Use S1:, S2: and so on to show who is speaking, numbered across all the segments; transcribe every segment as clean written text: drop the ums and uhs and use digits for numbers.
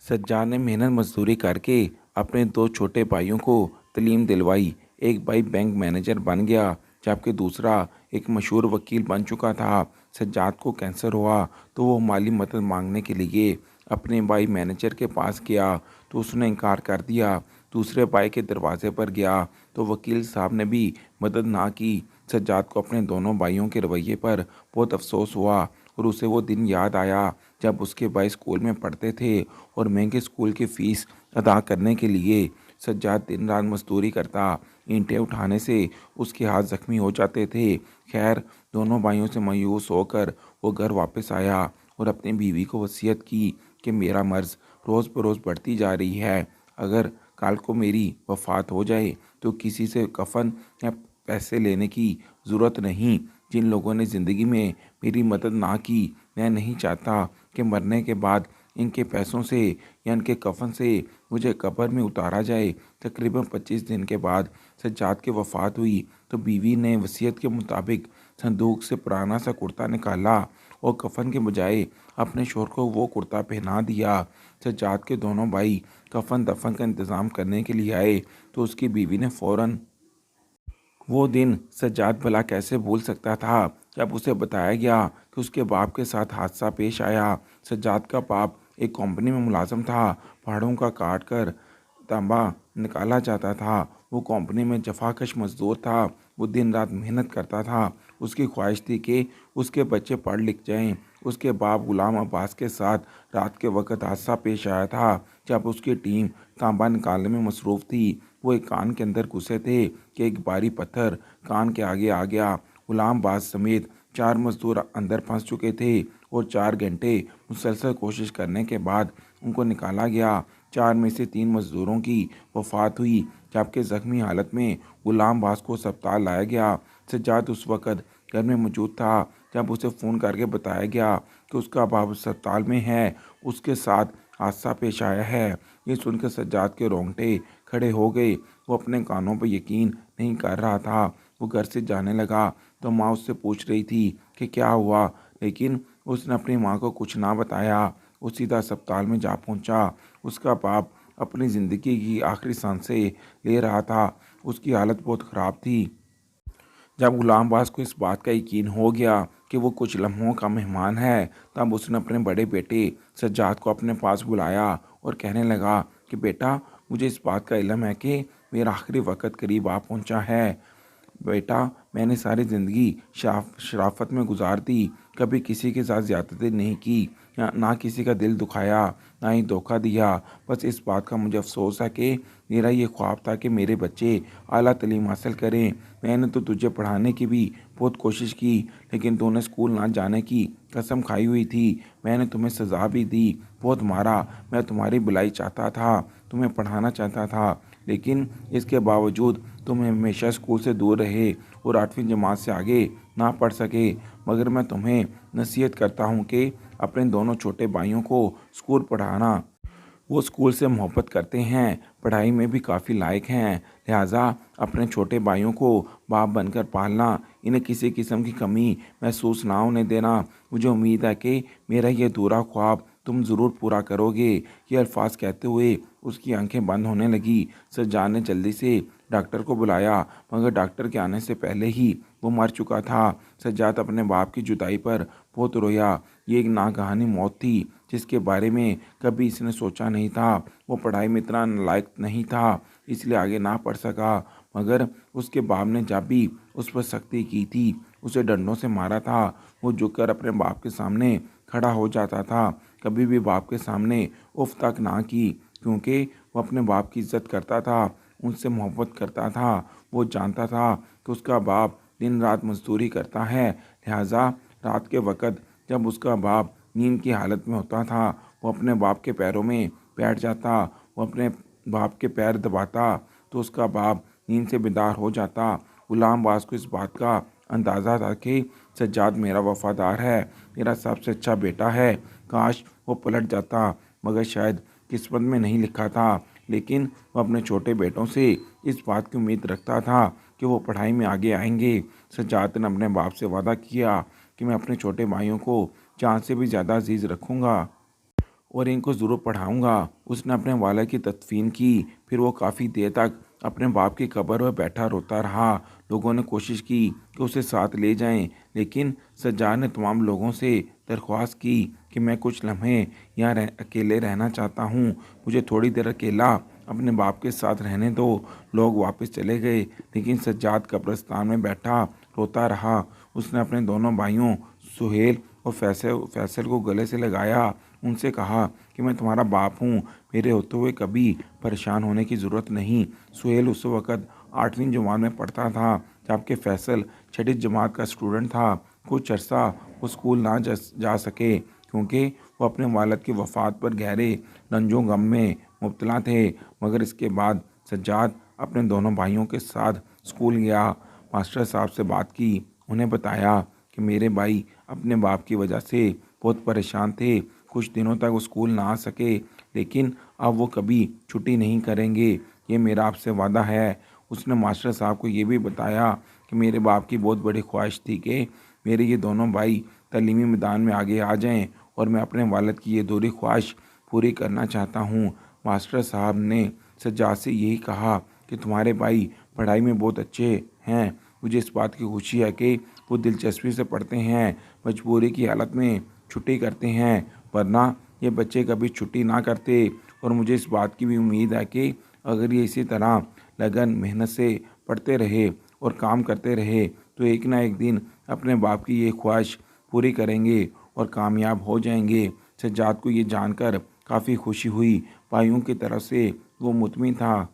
S1: सज्जाद ने मेहनत मजदूरी करके अपने दो छोटे भाइयों को तालीम दिलवाई। एक भाई बैंक मैनेजर बन गया जबकि दूसरा एक मशहूर वकील बन चुका था। सज्जाद को कैंसर हुआ तो वो माली मदद मांगने के लिए अपने भाई मैनेजर के पास गया तो उसने इनकार कर दिया। दूसरे भाई के दरवाजे पर गया तो वकील साहब ने भी मदद ना की। सज्जाद को अपने दोनों भाइयों के रवैये पर बहुत अफसोस हुआ और उसे वो दिन याद आया जब उसके भाई स्कूल में पढ़ते थे और महंगे स्कूल की फ़ीस अदा करने के लिए सज्जाद दिन रात मजदूरी करता। ईंटें उठाने से उसके हाथ जख्मी हो जाते थे। खैर, दोनों भाइयों से मायूस होकर वो घर वापस आया और अपनी बीवी को वसीयत की कि मेरा मर्ज़ रोज़ बरोज़ बढ़ती जा रही है। अगर कल को मेरी वफ़ात हो जाए तो किसी से कफन या पैसे लेने की ज़रूरत नहीं। जिन लोगों ने ज़िंदगी में मेरी मदद ना की, मैं नहीं चाहता कि मरने के बाद इनके पैसों से या इनके कफन से मुझे कब्र में उतारा जाए। तकरीबन 25 दिन के बाद सज्जाद की वफ़ात हुई तो बीवी ने वसीयत के मुताबिक संदूक से पुराना सा कुर्ता निकाला और कफन के बजाय अपने शोहर को वो कुर्ता पहना दिया। सज्जाद के दोनों भाई कफन दफन का इंतज़ाम करने के लिए आए तो उसकी बीवी ने फ़ौरन वो दिन सज्जाद भला कैसे भूल सकता था जब उसे बताया गया कि उसके बाप के साथ हादसा पेश आया। सज्जाद का बाप एक कंपनी में मुलाजिम था। पहाड़ों का काट कर तांबा निकाला जाता था। वो कंपनी में जफाकश मजदूर था। वो दिन रात मेहनत करता था। उसकी ख्वाहिश थी कि उसके बच्चे पढ़ लिख जाएं। उसके बाप गुलाम अब्बास के साथ रात के वक्त हादसा पेश आया था जब उसकी टीम तांबा निकालने में मसरूफ़ थी। वो एक कान के अंदर घुसे थे कि एक भारी पत्थर कान के आगे आ गया। गुलाम बाज समेत 4 मजदूर अंदर फंस चुके थे और 4 घंटे मुसलसल कोशिश करने के बाद उनको निकाला गया। 4 में से 3 मजदूरों की वफात हुई जबकि ज़ख्मी हालत में गुलाम बाज को अस्पताल लाया गया। सज्जाद उस वक़्त घर में मौजूद था जब उसे फ़ोन करके बताया गया कि उसका बाप अस्पताल में है, उसके साथ हादसा पेश आया है। ये सुनकर सज्जाद के रोंगटे खड़े हो गए। वो अपने कानों पर यकीन नहीं कर रहा था। वो घर से जाने लगा तो माँ उससे पूछ रही थी कि क्या हुआ, लेकिन उसने अपनी माँ को कुछ ना बताया। वो सीधा अस्पताल में जा पहुँचा। उसका बाप अपनी ज़िंदगी की आखिरी सांसें ले रहा था। उसकी हालत बहुत ख़राब थी। जब गुलाम बास को इस बात का यकीन हो गया कि वो कुछ लम्हों का मेहमान है, तब उसने अपने बड़े बेटे सज्जाद को अपने पास बुलाया और कहने लगा कि बेटा, मुझे इस बात का इल्म है कि मेरा आखिरी वक्त करीब आ पहुंचा है। बेटा, मैंने सारी ज़िंदगी शराफत में गुजार दी, कभी किसी के साथ ज़्यादती नहीं की, ना किसी का दिल दुखाया, ना ही धोखा दिया। बस इस बात का मुझे अफसोस है कि मेरा ये ख्वाब था कि मेरे बच्चे आला तालीम हासिल करें। मैंने तो तुझे पढ़ाने की भी बहुत कोशिश की, लेकिन तूने स्कूल ना जाने की कसम खाई हुई थी। मैंने तुम्हें सज़ा भी दी, बहुत मारा। मैं तुम्हारी भलाई चाहता था, तुम्हें पढ़ाना चाहता था, लेकिन इसके बावजूद तुम हमेशा स्कूल से दूर रहे और 8वीं जमात से आगे ना पढ़ सके। मगर मैं तुम्हें नसीहत करता हूँ कि अपने दोनों छोटे भाइयों को स्कूल पढ़ाना। वो स्कूल से मोहब्बत करते हैं, पढ़ाई में भी काफ़ी लायक हैं, लिहाजा अपने छोटे भाइयों को बाप बनकर पालना, इन्हें किसी किस्म की कमी महसूस ना होने देना। मुझे उम्मीद है कि मेरा ये अधूरा ख्वाब तुम ज़रूर पूरा करोगे। ये अल्फाज कहते हुए उसकी आंखें बंद होने लगी। सज्जाद ने जल्दी से डॉक्टर को बुलाया, मगर डॉक्टर के आने से पहले ही वो मर चुका था। सज्जाद अपने बाप की जुदाई पर बहुत रोया। ये एक नागहानी मौत थी जिसके बारे में कभी इसने सोचा नहीं था। वो पढ़ाई में इतना नालायक नहीं था, इसलिए आगे ना पढ़ सका। मगर उसके बाप ने जब भी उस पर सख्ती की थी, उसे डंडों से मारा था। वो झुककर अपने बाप के सामने खड़ा हो जाता था, कभी भी बाप के सामने उफ तक ना की, क्योंकि वो अपने बाप की इज्जत करता था, उनसे मोहब्बत करता था। वो जानता था कि उसका बाप दिन रात मजदूरी करता है, लिहाजा रात के वक़्त जब उसका बाप नींद की हालत में होता था, वो अपने बाप के पैरों में बैठ जाता। वो अपने बाप के पैर दबाता तो उसका बाप नींद से बेदार हो जाता। गुलाम बास को इस बात का अंदाज़ा था कि सज्जाद मेरा वफ़ादार है, मेरा सबसे अच्छा बेटा है। काश वो पलट जाता, मगर शायद किस्मत में नहीं लिखा था। लेकिन वो अपने छोटे बेटों से इस बात की उम्मीद रखता था कि वो पढ़ाई में आगे आएंगे। सज्जाद ने अपने बाप से वादा किया कि मैं अपने छोटे भाइयों को जान से भी ज़्यादा अजीज़ रखूँगा और इनको ज़रूर पढ़ाऊँगा। उसने अपने वालिद की तदफ़ीन की। फिर वो काफ़ी देर तक अपने बाप की कब्र पर बैठा रोता रहा। लोगों ने कोशिश की कि उसे साथ ले जाएं, लेकिन सज्जाद ने तमाम लोगों से दरख्वास्त की कि मैं कुछ लम्हे यहाँ अकेले रहना चाहता हूँ, मुझे थोड़ी देर अकेला अपने बाप के साथ रहने दो। लोग वापस चले गए, लेकिन सज्जाद कब्रिस्तान में बैठा रोता रहा। उसने अपने दोनों भाइयों सुहेल और फैसल को गले से लगाया। उनसे कहा कि मैं तुम्हारा बाप हूँ, मेरे होते हुए कभी परेशान होने की ज़रूरत नहीं। सुहेल उस वक़्त 8वीं जमात में पढ़ता था, जबकि फैसल 6ठी जमात का स्टूडेंट था। कुछ अर्सा वो स्कूल ना जा सके क्योंकि वो अपने वालिद की वफ़ात पर गहरे रंजो गम में मुब्तला थे। मगर इसके बाद सज्जाद अपने दोनों भाइयों के साथ स्कूल गया। मास्टर साहब से बात की, उन्हें बताया कि मेरे भाई अपने बाप की वजह से बहुत परेशान थे, कुछ दिनों तक वो स्कूल ना आ सके, लेकिन अब वो कभी छुट्टी नहीं करेंगे, ये मेरा आपसे वादा है। उसने मास्टर साहब को ये भी बताया कि मेरे बाप की बहुत बड़ी ख्वाहिश थी कि मेरे ये दोनों भाई तलीमी मैदान में आगे आ जाएं और मैं अपने वालिद की ये अधूरी ख्वाहिश पूरी करना चाहता हूँ। मास्टर साहब ने सज्जाद से यही कहा कि तुम्हारे भाई पढ़ाई में बहुत अच्छे हैं, मुझे इस बात की खुशी है कि वो दिलचस्पी से पढ़ते हैं, मजबूरी की हालत में छुट्टी करते हैं, वरना ये बच्चे कभी छुट्टी ना करते। और मुझे इस बात की भी उम्मीद है कि अगर ये इसी तरह लगन मेहनत से पढ़ते रहे और काम करते रहे तो एक ना एक दिन अपने बाप की ये ख्वाहिश पूरी करेंगे और कामयाब हो जाएंगे। सज्जाद को ये जानकर काफ़ी खुशी हुई। भाइयों की तरफ से वो मुतमिन था,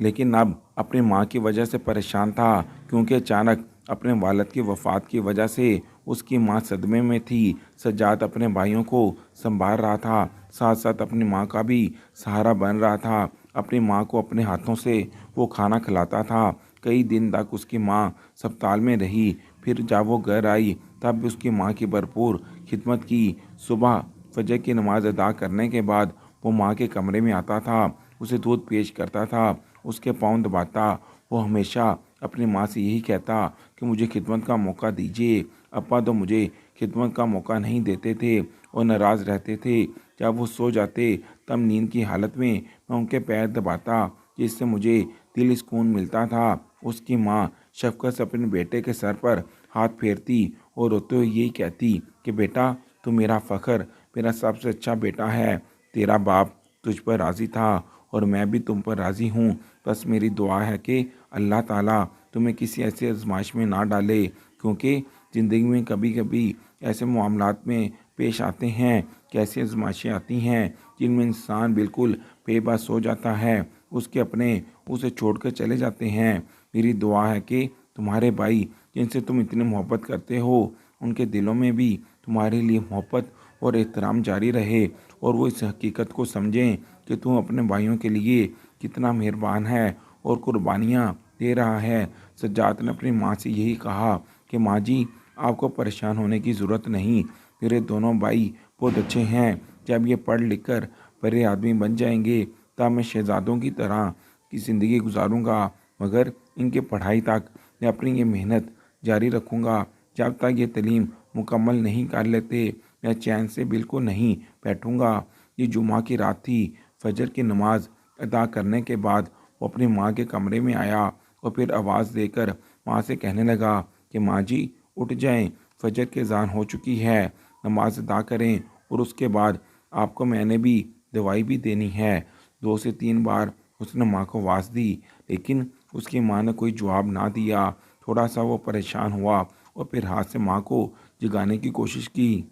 S1: लेकिन अब अपनी माँ की वजह से परेशान था, क्योंकि अचानक अपने वालिद की वफ़ात की वजह से उसकी माँ सदमे में थी। सज्जाद अपने भाइयों को संभाल रहा था, साथ साथ अपनी माँ का भी सहारा बन रहा था। अपनी माँ को अपने हाथों से वो खाना खिलाता था। कई दिन तक उसकी माँ अस्पताल में रही। फिर जब वो घर आई तब भी उसकी माँ की भरपूर खिदमत की। सुबह फजर की नमाज़ अदा करने के बाद वो माँ के कमरे में आता था, उसे दूध पेश करता था, उसके पाँव दबाता। वो हमेशा अपनी माँ से यही कहता कि मुझे खिदमत का मौका दीजिए। अब्बा तो मुझे खिदमत का मौका नहीं देते थे और नाराज़ रहते थे। जब वो सो जाते तब नींद की हालत में मैं उनके पैर दबाता, जिससे मुझे दिली सुकून मिलता था। उसकी माँ शफ़क़त से अपने बेटे के सर पर हाथ फेरती और रोते हुए यही कहती कि बेटा, तू मेरा फ़ख्र, मेरा सबसे अच्छा बेटा है। तेरा बाप तुझ पर राज़ी था और मैं भी तुम पर राज़ी हूँ। बस मेरी दुआ है कि अल्लाह ताला तुम्हें किसी ऐसी आजमाइश में ना डाले, क्योंकि ज़िंदगी में कभी कभी ऐसे मामलात में पेश आते हैं कि ऐसी आजमाइशें आती हैं जिनमें इंसान बिल्कुल बेबस हो जाता है, उसके अपने उसे छोड़कर चले जाते हैं। मेरी दुआ है कि तुम्हारे भाई जिनसे तुम इतनी मोहब्बत करते हो, उनके दिलों में भी तुम्हारे लिए मोहब्बत और एहतराम जारी रहे और वो इस हकीकत को समझें कि तुम अपने भाइयों के लिए कितना मेहरबान है और कुर्बानियाँ दे रहा है। सज्जाद ने अपनी माँ से यही कहा कि माँ जी, आपको परेशान होने की ज़रूरत नहीं, मेरे दोनों भाई बहुत अच्छे हैं। जब ये पढ़ लिख कर बड़े आदमी बन जाएंगे तब मैं शहजादों की तरह की ज़िंदगी गुजारूंगा, मगर इनके पढ़ाई तक मैं अपनी ये मेहनत जारी रखूंगा। जब तक ये तलीम मुकम्मल नहीं कर लेते मैं चैन से बिल्कुल नहीं बैठूंगा। ये जुमा की रात थी। फजर की नमाज अदा करने के बाद वो अपनी माँ के कमरे में आया और फिर आवाज़ देकर माँ से कहने लगा कि माँ जी, उठ जाएं, फजर की अज़ान हो चुकी है, नमाज अदा करें और उसके बाद आपको मैंने भी दवाई भी देनी है। 2 से 3 बार उसने माँ को आवाज़ दी, लेकिन उसकी माँ ने कोई जवाब ना दिया। थोड़ा सा वो परेशान हुआ और फिर हाथ से माँ को जगाने की कोशिश की,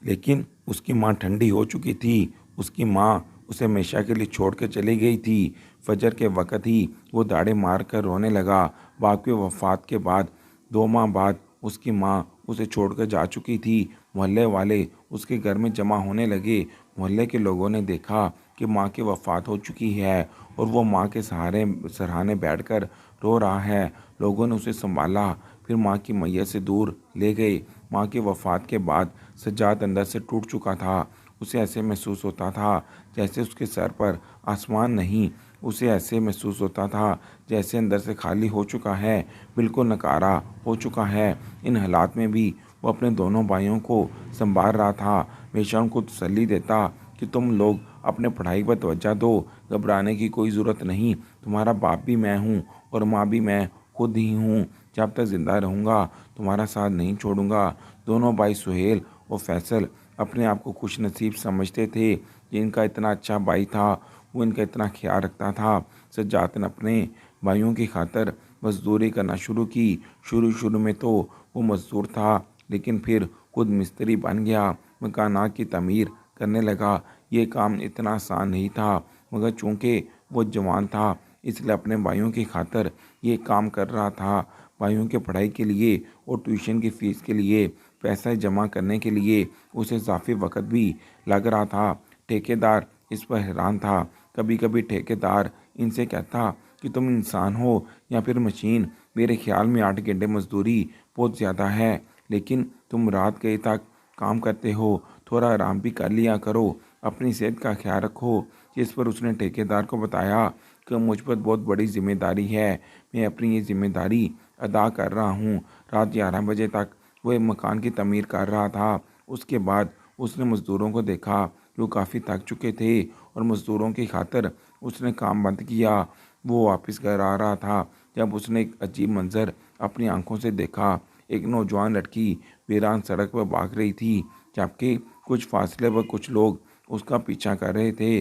S1: लेकिन उसकी माँ ठंडी हो चुकी थी। उसकी माँ उसे हमेशा के लिए छोड़ कर चली गई थी। फजर के वक़्त ही वो दाड़े मार कर रोने लगा। बाप की वफ़ात के बाद 2 माह बाद उसकी माँ उसे छोड़कर जा चुकी थी। मोहल्ले वाले उसके घर में जमा होने लगे। मोहल्ले के लोगों ने देखा कि माँ की वफ़ात हो चुकी है और वो माँ के सराहने बैठकर रो रहा है। लोगों ने उसे संभाला, फिर माँ की मैयत से दूर ले गए। माँ की वफ़ात के बाद सज्जाद अंदर से टूट चुका था। उसे ऐसे महसूस होता था जैसे उसके सर पर आसमान नहीं। उसे ऐसे महसूस होता था जैसे अंदर से खाली हो चुका है, बिल्कुल नकारा हो चुका है। इन हालात में भी वो अपने दोनों भाइयों को संभाल रहा था। हमेशा उनको तसल्ली देता कि तुम लोग अपने पढ़ाई पर तवज्जो दो, घबराने की कोई ज़रूरत नहीं, तुम्हारा बाप भी मैं हूँ और माँ भी मैं खुद ही हूँ। जब तक ज़िंदा रहूँगा तुम्हारा साथ नहीं छोड़ूंगा। दोनों भाई सुहेल और फैसल अपने आप को खुश नसीब समझते थे। जिनका इतना अच्छा भाई था वो इनका इतना ख्याल रखता था। सज्जाद ने अपने भाइयों की खातर मजदूरी करना शुरू की। शुरू शुरू में तो वो मजदूर था, लेकिन फिर खुद मिस्त्री बन गया, मकानात की तमीर करने लगा। ये काम इतना आसान नहीं था, मगर चूंकि वो जवान था इसलिए अपने भाइयों की खातर ये काम कर रहा था। भाइयों के पढ़ाई के लिए और ट्यूशन की फ़ीस के लिए पैसा जमा करने के लिए उसे इजाफी वक्त भी लग रहा था। ठेकेदार इस पर हैरान था। कभी कभी ठेकेदार इनसे कहता कि तुम इंसान हो या फिर मशीन। मेरे ख्याल में 8 घंटे मजदूरी बहुत ज़्यादा है, लेकिन तुम रात गए तक काम करते हो, थोड़ा आराम भी कर लिया करो, अपनी सेहत का ख्याल रखो। जिस पर उसने ठेकेदार को बताया कि मुझ पर बहुत बड़ी जिम्मेदारी है, मैं अपनी ये जिम्मेदारी अदा कर रहा हूँ। रात 11 बजे तक वो एक मकान की तमीर कर रहा था। उसके बाद उसने मज़दूरों को देखा जो काफ़ी थक चुके थे और मज़दूरों की खातर उसने काम बंद किया। वो वापस घर आ रहा था जब उसने एक अजीब मंजर अपनी आंखों से देखा। एक नौजवान लड़की वीरान सड़क पर भाग रही थी, जबकि कुछ फासले पर कुछ लोग उसका पीछा कर रहे थे।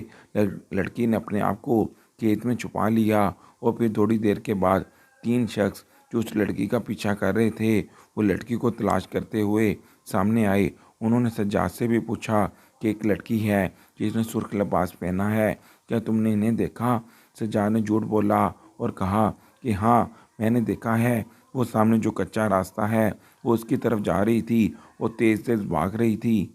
S1: लड़की ने अपने आप को खेत में छुपा लिया और फिर थोड़ी देर के बाद 3 शख्स जो उस लड़की का पीछा कर रहे थे वो लड़की को तलाश करते हुए सामने आए। उन्होंने सज्जाद से भी पूछा कि एक लड़की है जिसने सुर्ख लिबास पहना है, क्या तुमने इन्हें देखा? सज्जाद ने झूठ बोला और कहा कि हाँ, मैंने देखा है। वो सामने जो कच्चा रास्ता है वो उसकी तरफ जा रही थी और तेज़ तेज़ भाग रही थी।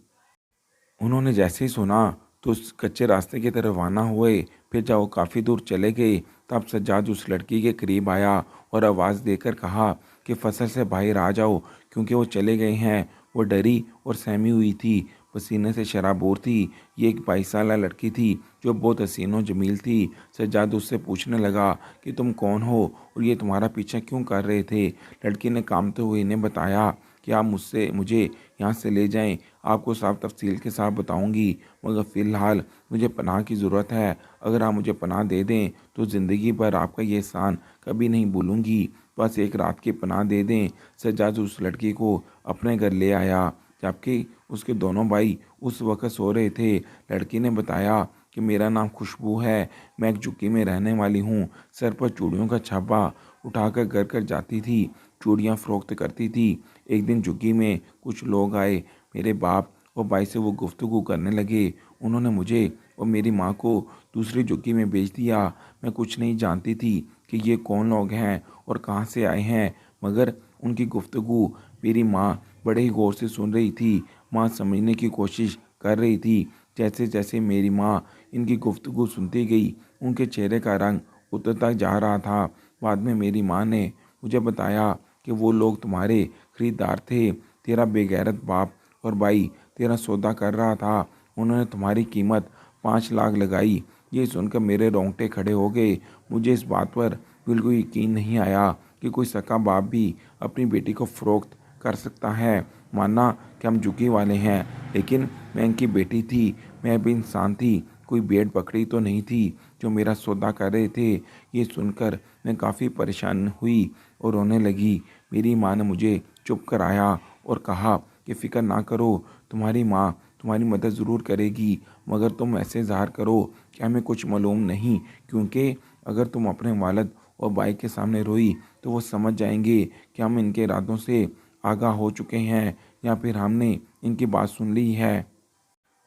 S1: उन्होंने जैसे ही सुना तो उस कच्चे रास्ते की तरफ रवाना हुए। फिर जब वो काफ़ी दूर चले गए तब सज्जाद उस लड़की के करीब आया और आवाज़ देकर कहा कि फसल से बाहर आ जाओ, क्योंकि वो चले गए हैं। वो डरी और सहमी हुई थी, पसीने से शराबोर थी। ये एक 22 साल लड़की थी जो बहुत हसीन और जमील थी। सज्जाद उससे पूछने लगा कि तुम कौन हो और ये तुम्हारा पीछा क्यों कर रहे थे। लड़की ने कामते हुए इन्हें बताया कि आप मुझे यहाँ से ले जाएं, आपको साफ तफसील के साथ बताऊंगी, मगर फ़िलहाल मुझे पनाह की ज़रूरत है। अगर आप मुझे पनाह दे दें तो ज़िंदगी भर आपका ये एहसान कभी नहीं भूलूंगी। बस एक रात की पनाह दे दें। सज्जाद उस लड़की को अपने घर ले आया, जबकि उसके दोनों भाई उस वक़्त सो रहे थे। लड़की ने बताया कि मेरा नाम खुशबू है, मैं एक झुग्गी में रहने वाली हूँ। सर पर चूड़ियों का छापा उठाकर घर घर जाती थी, चूड़ियाँ फ़रोख्त करती थी। एक दिन झुग्गी में कुछ लोग आए। मेरे बाप और भाई से वो गुफ्तगू करने लगे। उन्होंने मुझे और मेरी माँ को दूसरी झुग्गी में भेज दिया। मैं कुछ नहीं जानती थी कि ये कौन लोग हैं और कहाँ से आए हैं, मगर उनकी गुफ्तगू मेरी माँ बड़े ही गौर से सुन रही थी। माँ समझने की कोशिश कर रही थी। जैसे जैसे मेरी माँ इनकी गुफ्तगू सुनती गई उनके चेहरे का रंग उतरता जा रहा था। बाद में मेरी माँ ने मुझे बताया कि वो लोग तुम्हारे खरीदार थे। तेरा बेगैरत बाप और भाई तेरा सौदा कर रहा था। उन्होंने तुम्हारी कीमत 5 लाख लगाई। ये सुनकर मेरे रोंगटे खड़े हो गए। मुझे इस बात पर बिल्कुल यकीन नहीं आया कि कोई सका बाप भी अपनी बेटी को फ़रोख्त कर सकता है। माना कि हम झुग्गी वाले हैं, लेकिन मैं इनकी बेटी थी, मैं भी इंसान थी, कोई भेड़ बकरी तो नहीं थी जो मेरा सौदा कर रहे थे। ये सुनकर मैं काफ़ी परेशान हुई और रोने लगी। मेरी माँ ने मुझे चुप कराया और कहा कि फ़िक्र ना करो, तुम्हारी माँ तुम्हारी मदद ज़रूर करेगी, मगर तुम ऐसे ज़ाहिर करो कि हमें कुछ मालूम नहीं, क्योंकि अगर तुम अपने वालिद और भाई के सामने रोई तो वो समझ जाएंगे कि हम इनके इरादों से आगाह हो चुके हैं या फिर हमने इनकी बात सुन ली है।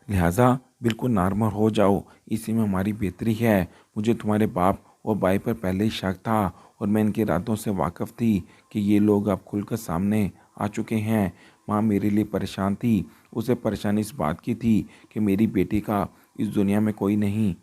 S1: लिहाजा बिल्कुल नॉर्मल हो जाओ, इसी में हमारी बेहतरी है। मुझे तुम्हारे बाप और भाई पर पहले ही शक था और मैं इनके इरादों से वाकिफ़ थी कि ये लोग अब खुलकर सामने आ चुके हैं। माँ मेरे लिए परेशान थी। उसे परेशानी इस बात की थी कि मेरी बेटी का इस दुनिया में कोई नहीं।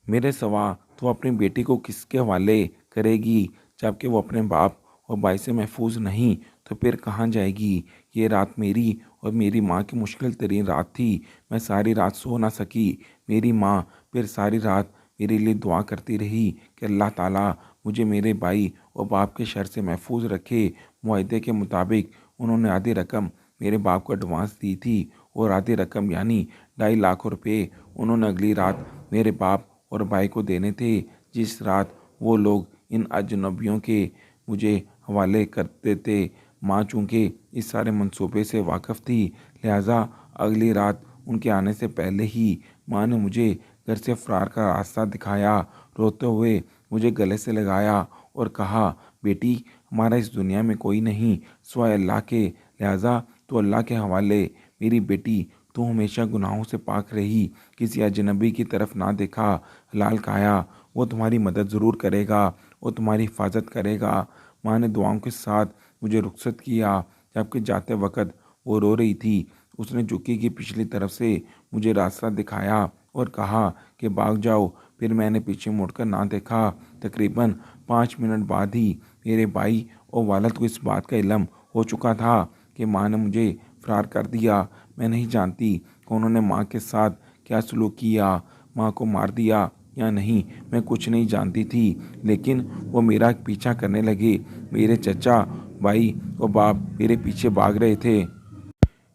S1: मेरे सिवा तो अपनी बेटी को किसके हवाले करेगी, जबकि वो अपने बाप और भाई से महफूज नहीं तो फिर कहाँ जाएगी। ये रात मेरी और मेरी माँ की मुश्किल तरीन रात थी। मैं सारी रात सो ना सकी। मेरी माँ फिर सारी रात मेरे लिए दुआ करती रही कि अल्लाह ताला मुझे मेरे भाई और बाप के शर से महफूज रखे। मुआहदे के मुताबिक उन्होंने आधी रकम मेरे बाप को एडवांस दी थी और आधी रकम यानी 2.5 लाख रुपए उन्होंने अगली रात मेरे बाप और भाई को देने थे। जिस रात वो लोग इन अजनबियों के मुझे हवाले करते थे। माँ चूँकि इस सारे मंसूबे से वाकिफ़ थी, लिहाजा अगली रात उनके आने से पहले ही माँ ने मुझे घर से फ़रार का रास्ता दिखाया। रोते हुए मुझे गले से लगाया और कहा, बेटी, हमारा इस दुनिया में कोई नहीं सिवाय अल्लाह के, लिहाजा तो अल्लाह के हवाले। मेरी बेटी, तू हमेशा गुनाहों से पाक रही, किसी अजनबी की तरफ ना देखा, हलाल खाया, वो तुम्हारी मदद ज़रूर करेगा, वो तुम्हारी हिफाजत करेगा। माँ ने दुआओं के साथ मुझे रुखसत किया। जबकि जाते वक़्त वो रो रही थी। उसने झुग्गी की पिछली तरफ से मुझे रास्ता दिखाया और कहा कि भाग जाओ। फिर मैंने पीछे मुड़कर ना देखा। तकरीबन 5 मिनट बाद ही मेरे भाई और वालिद को इस बात का इल्म हो चुका था कि माँ ने मुझे फ़रार कर दिया। मैं नहीं जानती कि उन्होंने माँ के साथ क्या सलूक किया, माँ को मार दिया या नहीं, मैं कुछ नहीं जानती थी। लेकिन वो मेरा पीछा करने लगे। मेरे चचा, भाई और बाप मेरे पीछे भाग रहे थे।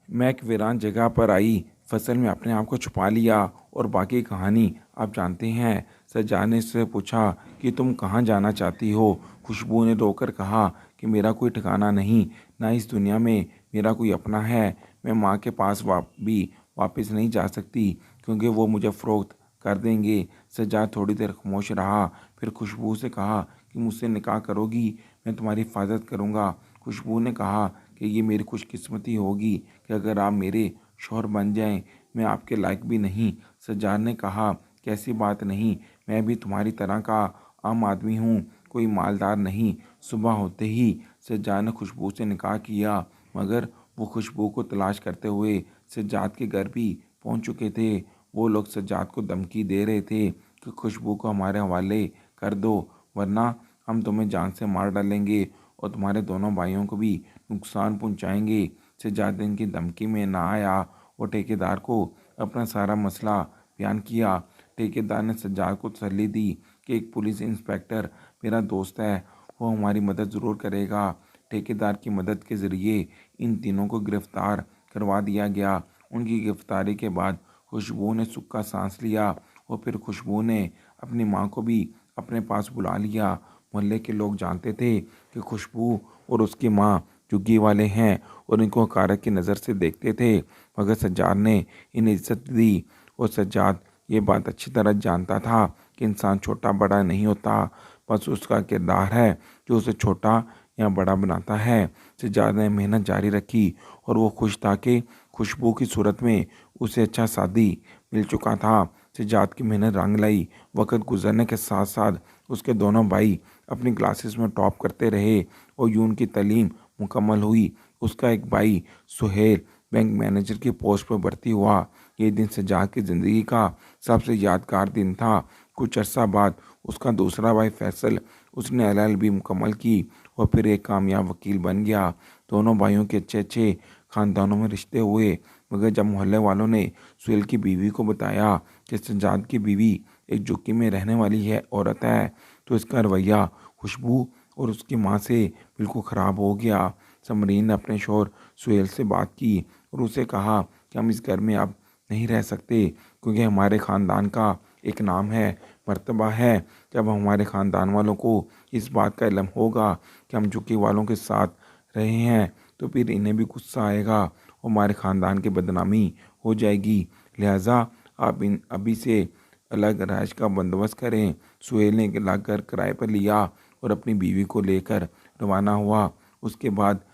S1: मैं एक वीरान जगह पर आई, फसल में अपने आप को छुपा लिया और बाकी कहानी आप जानते हैं। सज्जाद ने उससे पूछा कि तुम कहाँ जाना चाहती हो। खुशबू ने रोकर कहा कि मेरा कोई ठिकाना नहीं, ना इस दुनिया में मेरा कोई अपना है। मैं माँ के पास भी वापस नहीं जा सकती क्योंकि वो मुझे फ़रोख्त कर देंगे। सज्जाद थोड़ी देर खामोश रहा, फिर खुशबू से कहा कि मुझसे निकाह करोगी, मैं तुम्हारी हिफाजत करूँगा। खुशबू ने कहा कि ये मेरी खुशकिस्मती होगी कि अगर आप मेरे शौहर बन जाएं, मैं आपके लायक भी नहीं। सज्जाद ने कहा, कैसी बात नहीं, मैं भी तुम्हारी तरह का आम आदमी हूँ, कोई मालदार नहीं। सुबह होते ही सज्जाद ने खुशबू से निकाह किया, मगर वो खुशबू को तलाश करते हुए सज्जाद के घर भी पहुँच चुके थे। वो लोग सज्जाद को धमकी दे रहे थे कि खुशबू को हमारे हवाले कर दो, वरना हम तुम्हें जान से मार डालेंगे और तुम्हारे दोनों भाइयों को भी नुकसान पहुंचाएंगे। सज्जाद इनकी धमकी में ना आया और ठेकेदार को अपना सारा मसला बयान किया। ठेकेदार ने सज्जाद को तसल्ली दी कि एक पुलिस इंस्पेक्टर मेरा दोस्त है, वो हमारी मदद ज़रूर करेगा। ठेकेदार की मदद के ज़रिए इन तीनों को गिरफ़्तार करवा दिया गया। उनकी गिरफ़्तारी के बाद खुशबू ने सुख का सांस लिया और फिर खुशबू ने अपनी माँ को भी अपने पास बुला लिया। मोहल्ले के लोग जानते थे कि खुशबू और उसकी माँ झुग्गी वाले हैं और इनको हकारत की नज़र से देखते थे, मगर सज्जाद ने इन्हें इज्जत दी। और सज्जाद ये बात अच्छी तरह जानता था कि इंसान छोटा बड़ा नहीं होता, बस उसका किरदार है जो उसे छोटा या बड़ा बनाता है। सज्जाद ने मेहनत जारी रखी और वो खुश था कि खुशबू की सूरत में उसे अच्छा शादी मिल चुका था। सज्जाद की मेहनत रंग लाई। वक़्त गुजरने के साथ साथ उसके दोनों भाई अपनी क्लासेस में टॉप करते रहे और यूं उनकी तालीम मुकम्मल हुई। उसका एक भाई सुहेल बैंक मैनेजर की पोस्ट पर भर्ती हुआ। ये दिन सज्जाद की ज़िंदगी का सबसे यादगार दिन था। कुछ अर्सा बाद उसका दूसरा भाई फैसल, उसने LLB मुकम्मल की और फिर एक कामयाब वकील बन गया। दोनों भाइयों के अच्छे अच्छे ख़ानदानों में रिश्ते हुए, मगर जब मोहल्ले वालों ने सुहेल की बीवी को बताया कि सज्जाद की बीवी एक झुग्गी में रहने वाली है औरत है, तो इसका रवैया खुशबू और उसकी माँ से बिल्कुल ख़राब हो गया। समरीन ने अपने शौहर सुहेल से बात की और उसे कहा कि हम इस घर में अब नहीं रह सकते क्योंकि हमारे ख़ानदान का एक नाम है, मर्तबा है। जब हमारे ख़ानदान वालों को इस बात का इल्म होगा कि हम झुग्गी वालों के साथ रहे हैं, तो फिर इन्हें भी गुस्सा आएगा और हमारे ख़ानदान की बदनामी हो जाएगी। लिहाजा आप इन अभी से अलग रहायश का बंदोबस्त करें। सुहेल ने एक अलग घर किराए पर लिया और अपनी बीवी को लेकर रवाना हुआ। उसके बाद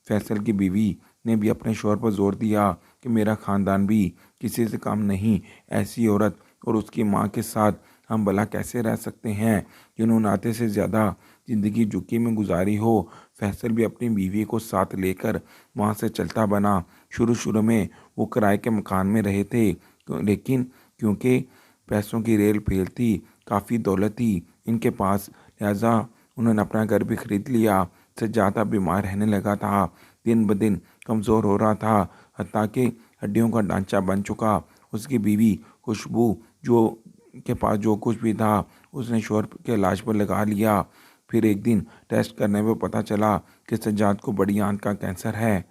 S1: फैसल की बीवी ने भी अपने शौहर पर जोर दिया कि मेरा ख़ानदान भी किसी से कम नहीं, ऐसी औरत और उसकी माँ के साथ हम भला कैसे रह सकते हैं जिन्होंने आधे से ज़्यादा ज़िंदगी झुग्गी में गुजारी हो। फैसल भी अपनी बीवी को साथ लेकर वहाँ से चलता बना। शुरू शुरू में वो किराए के मकान में रहे थे, लेकिन क्योंकि पैसों की रेल फेल थी, काफ़ी दौलत थी इनके पास, लिहाजा उन्होंने अपना घर भी खरीद लिया। सज्जाद बीमार रहने लगा था, दिन ब दिन कमज़ोर हो रहा था, हत्ता कि हड्डियों का ढांचा बन चुका। उसकी बीवी खुशबू जो के पास जो कुछ भी था उसने शौहर के लाश पर लगा लिया। फिर एक दिन टेस्ट करने पर पता चला कि सज्जाद को बड़ी आंत का कैंसर है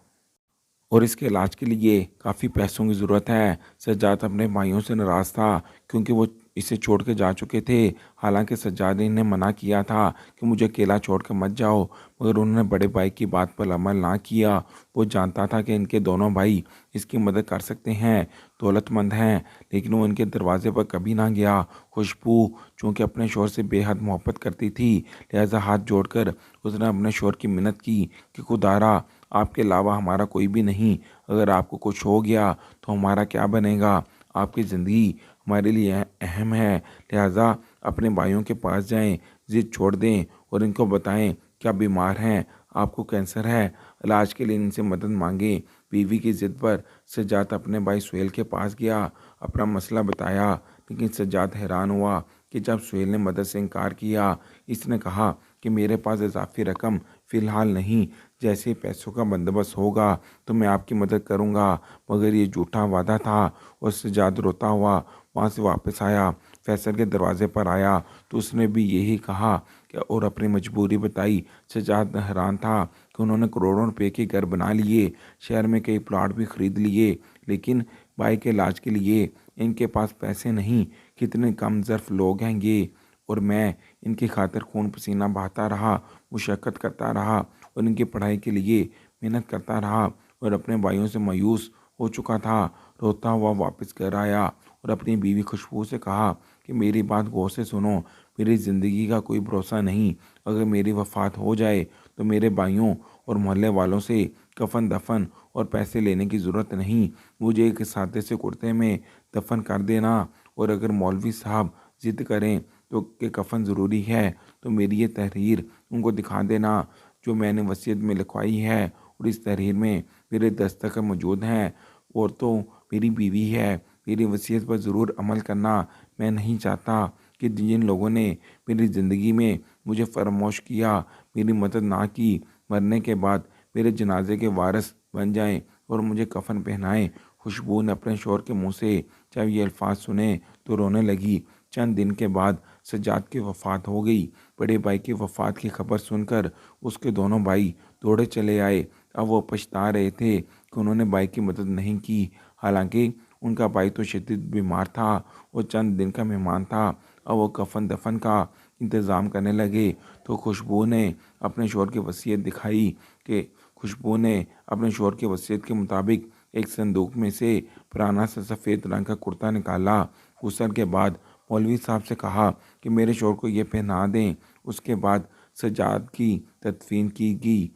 S1: और इसके इलाज के लिए काफ़ी पैसों की ज़रूरत है। सज्जाद अपने भाइयों से नाराज़ था क्योंकि वो इसे छोड़ के जा चुके थे। हालांकि सज्जाद ने इन्हें मना किया था कि मुझे अकेला छोड़ कर मत जाओ, मगर उन्होंने बड़े भाई की बात पर अमल ना किया। वो जानता था कि इनके दोनों भाई इसकी मदद कर सकते हैं, दौलतमंद हैं, लेकिन वो इनके दरवाजे पर कभी ना गया। खुशबू चूँकि अपने शोहर से बेहद मोहब्बत करती थी, लिहाजा हाथ जोड़कर उसने अपने शोहर की मिन्नत की कि खुदारा, आपके अलावा हमारा कोई भी नहीं। अगर आपको कुछ हो गया तो हमारा क्या बनेगा? आपकी ज़िंदगी हमारे लिए अहम है, लिहाजा अपने भाइयों के पास जाएं, ज़िद छोड़ दें और इनको बताएं कि आप बीमार हैं, आपको कैंसर है, इलाज के लिए इनसे मदद मांगें। बीवी की ज़िद पर सज्जाद अपने भाई सुहेल के पास गया, अपना मसला बताया, लेकिन सज्जाद हैरान हुआ कि जब सुहेल ने मदद से इनकार किया। इसने कहा कि मेरे पास इजाफी रकम फ़िलहाल नहीं, जैसे ही पैसों का बंदोबस्त होगा तो मैं आपकी मदद करूंगा। मगर ये झूठा वादा था। और सज्जाद रोता हुआ वहाँ से वापस आया। फैसल के दरवाजे पर आया तो उसने भी यही कहा कि और अपनी मजबूरी बताई। सज्जाद हैरान था कि उन्होंने करोड़ों रुपए के घर बना लिए, शहर में कई प्लाट भी खरीद लिए, लेकिन भाई के इलाज के लिए इनके पास पैसे नहीं। कितने कम ज़र्फ लोग हैं ये, और मैं इनकी खातिर खून पसीना बहाता रहा, मुशक्क़त करता रहा और इनकी पढ़ाई के लिए मेहनत करता रहा और अपने भाइयों से मायूस हो चुका था। रोता हुआ वापस घर आया और अपनी बीवी खुशबू से कहा कि मेरी बात गौर से सुनो, मेरी ज़िंदगी का कोई भरोसा नहीं। अगर मेरी वफ़ात हो जाए तो मेरे भाइयों और मोहल्ले वालों से कफन दफन और पैसे लेने की ज़रूरत नहीं, मुझे एक सादे से कुर्ते में दफन कर देना। और अगर मौलवी साहब ज़िद करें तो कि कफन ज़रूरी है तो मेरी ये तहरीर उनको दिखा देना जो मैंने वसीयत में लिखवाई है, और इस तहरीर में मेरे दस्तखत मौजूद हैं, और तो मेरी बीवी है। मेरी वसीयत पर ज़रूर अमल करना। मैं नहीं चाहता कि जिन लोगों ने मेरी ज़िंदगी में मुझे फरामोश किया, मेरी मदद ना की, मरने के बाद मेरे जनाजे के वारिस बन जाएं और मुझे कफन पहनाएं। खुशबू ने अपने शोहर के मुंह से जब ये अल्फाज सुने तो रोने लगी। चंद दिन के बाद सज्जाद की वफ़ात हो गई। बड़े भाई की वफ़ात की खबर सुनकर उसके दोनों भाई दौड़े चले आए। अब वो पछता रहे थे कि उन्होंने भाई की मदद नहीं की। हालांकि उनका भाई तो शदीद बीमार था, वो चंद दिन का मेहमान था। अब वो कफन दफन का इंतज़ाम करने लगे तो खुशबू ने अपने शोहर की वसीयत दिखाई कि खुशबू ने अपने शोहर की वसीयत के मुताबिक एक संदूक में से पुराना सा सफ़ेद रंग का कुर्ता निकाला। गुस्ल के बाद मौलवी साहब से कहा कि मेरे शोहर को ये पहना दें। उसके बाद सज्जाद की तदफीन की गई।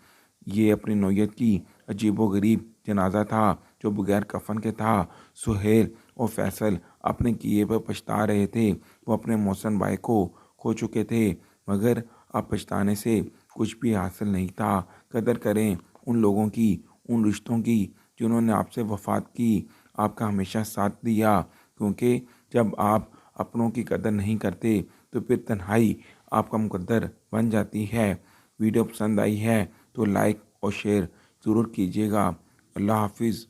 S1: ये अपनी नौयत की अजीबोगरीब जनाजा था जो बगैर कफन के था। सुहेल और फैसल अपने किए पर पछता रहे थे। वो अपने मोहसिन भाई को खो चुके थे, मगर अब पछताने से कुछ भी हासिल नहीं था। कदर करें उन लोगों की, उन रिश्तों की जिन्होंने आपसे वफात की, आपका हमेशा साथ दिया, क्योंकि जब आप अपनों की कदर नहीं करते तो फिर तन्हाई आपका मुकद्दर बन जाती है। वीडियो पसंद आई है तो लाइक और शेयर ज़रूर कीजिएगा। अल्लाह हाफिज़।